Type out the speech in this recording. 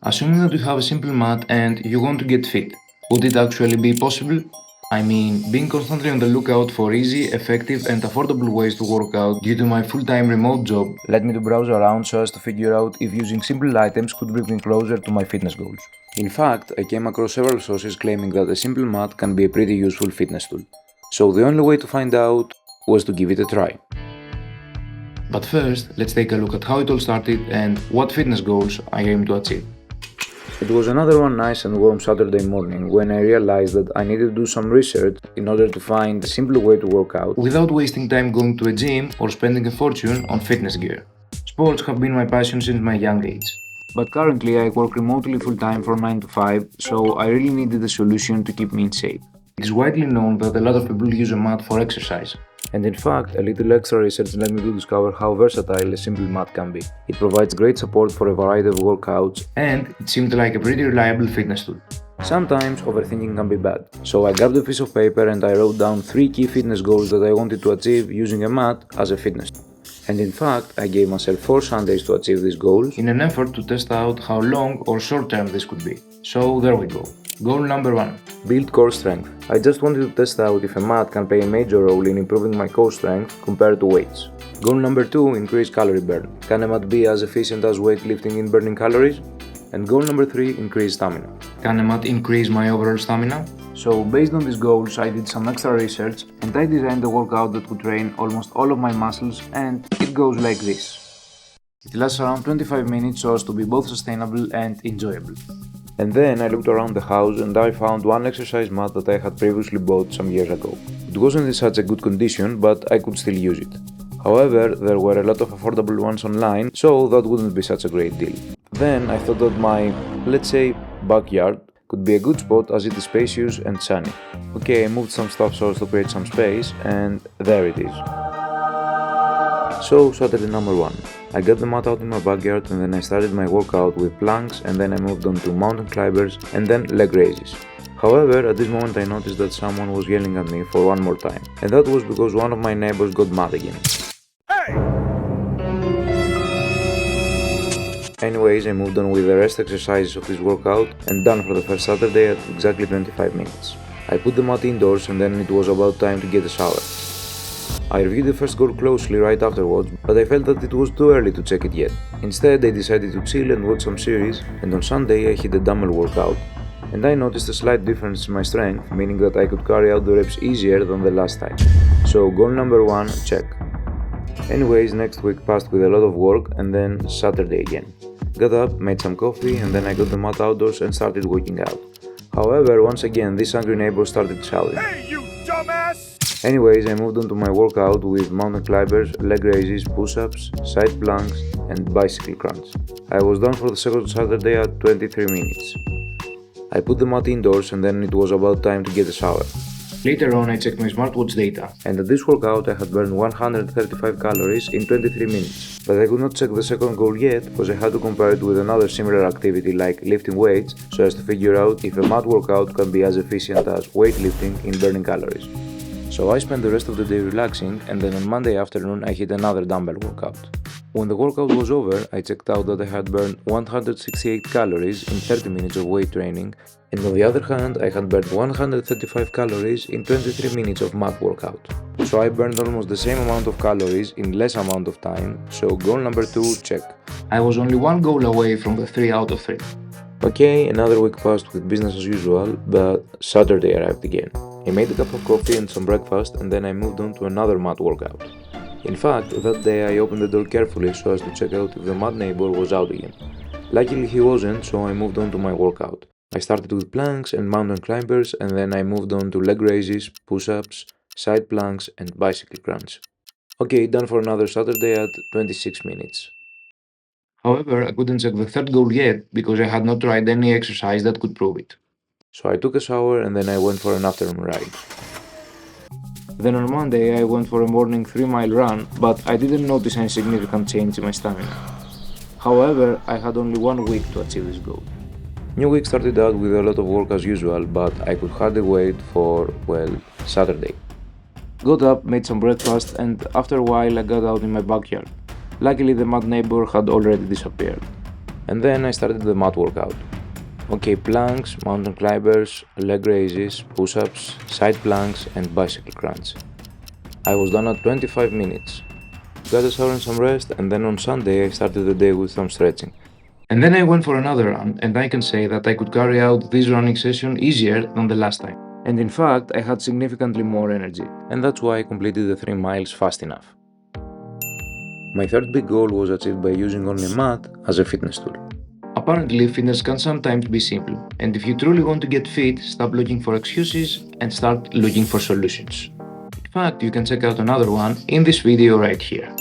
Assuming that you have a simple mat and you want to get fit, would it actually be possible? I mean, being constantly on the lookout for easy, effective, and affordable ways to work out due to my full-time remote job led me to browse around so as to figure out if using simple items could bring me closer to my fitness goals. In fact, I came across several sources claiming that a simple mat can be a pretty useful fitness tool. So the only way to find out was to give it a try. But first, let's take a look at how it all started and what fitness goals I aim to achieve. It was another one nice and warm Saturday morning when I realized that I needed to do some research in order to find a simple way to work out without wasting time going to a gym or spending a fortune on fitness gear. Sports have been my passion since my young age. But currently I work remotely full time from 9 to 5, so I really needed a solution to keep me in shape. It is widely known that a lot of people use a mat for exercise. And in fact, a little extra research led me to discover how versatile a simple mat can be. It provides great support for a variety of workouts, and it seemed like a pretty reliable fitness tool. Sometimes overthinking can be bad, so I grabbed a piece of paper and I wrote down 3 key fitness goals that I wanted to achieve using a mat as a fitness tool. And in fact, I gave myself 4 Sundays to achieve these goals in an effort to test out how long or short term this could be. So there we go. Goal number 1. Build core strength. I just wanted to test out if a mat can play a major role in improving my core strength compared to weights. Goal number 2. Increase calorie burn. Can a mat be as efficient as weightlifting in burning calories? And goal number 3. Increase stamina. Can a mat increase my overall stamina? So based on these goals, I did some extra research and I designed a workout that would train almost all of my muscles, and it goes like this. It lasts around 25 minutes so as to be both sustainable and enjoyable. And then I looked around the house and I found one exercise mat that I had previously bought some years ago. It wasn't in such a good condition, but I could still use it. However, there were a lot of affordable ones online, so that wouldn't be such a great deal. Then I thought that my, let's say, backyard could be a good spot as it is spacious and sunny. Okay, I moved some stuff so as to create some space, and there it is. So, Saturday number 1. I got the mat out in my backyard and then I started my workout with planks, and then I moved on to mountain climbers and then leg raises. However, at this moment I noticed that someone was yelling at me for one more time, and that was because one of my neighbors got mad again. Anyways, I moved on with the rest exercises of this workout and done for the first Saturday at exactly 25 minutes. I put the mat indoors and then it was about time to get a shower. I reviewed the first goal closely right afterwards, but I felt that it was too early to check it yet. Instead, I decided to chill and watch some series, and on Sunday I hit a dumbbell workout. And I noticed a slight difference in my strength, meaning that I could carry out the reps easier than the last time. So goal number 1, check. Anyways, next week passed with a lot of work, and then Saturday again. Got up, made some coffee, and then I got the mat outdoors and started working out. However, once again, this angry neighbor started shouting. Hey, you dumbass! Anyways, I moved on to my workout with mountain climbers, leg raises, push-ups, side planks, and bicycle crunch. I was done for the second Saturday at 23 minutes. I put the mat indoors and then it was about time to get a shower. Later on, I checked my smartwatch data, and at this workout I had burned 135 calories in 23 minutes. But I could not check the second goal yet because I had to compare it with another similar activity like lifting weights so as to figure out if a mat workout can be as efficient as weightlifting in burning calories. So I spent the rest of the day relaxing, and then on Monday afternoon I hit another dumbbell workout. When the workout was over, I checked out that I had burned 168 calories in 30 minutes of weight training, and on the other hand I had burned 135 calories in 23 minutes of mat workout. So I burned almost the same amount of calories in less amount of time, so goal number 2, check. I was only one goal away from the 3 out of 3. Okay, another week passed with business as usual, but Saturday arrived again. I made a cup of coffee and some breakfast, and then I moved on to another mat workout. In fact, that day I opened the door carefully so as to check out if the mat neighbor was out again. Luckily he wasn't, so I moved on to my workout. I started with planks and mountain climbers, and then I moved on to leg raises, push-ups, side planks, and bicycle crunch. Okay, done for another Saturday at 26 minutes. However, I couldn't check the third goal yet because I had not tried any exercise that could prove it. So I took a shower and then I went for an afternoon ride. Then on Monday I went for a morning 3-mile run, but I didn't notice any significant change in my stamina. However, I had only 1 week to achieve this goal. New week started out with a lot of work as usual, but I could hardly wait for, well, Saturday. Got up, made some breakfast, and after a while I got out in my backyard. Luckily the mad neighbor had already disappeared. And then I started the mat workout. Okay, planks, mountain climbers, leg raises, push-ups, side planks and bicycle crunch. I was done at 25 minutes. Got a shower and some rest, and then on Sunday I started the day with some stretching. And then I went for another run, and I can say that I could carry out this running session easier than the last time. And in fact, I had significantly more energy, and that's why I completed the 3 miles fast enough. My third big goal was achieved by using only a mat as a fitness tool. Apparently, fitness can sometimes be simple, and if you truly want to get fit, stop looking for excuses and start looking for solutions. In fact, you can check out another one in this video right here.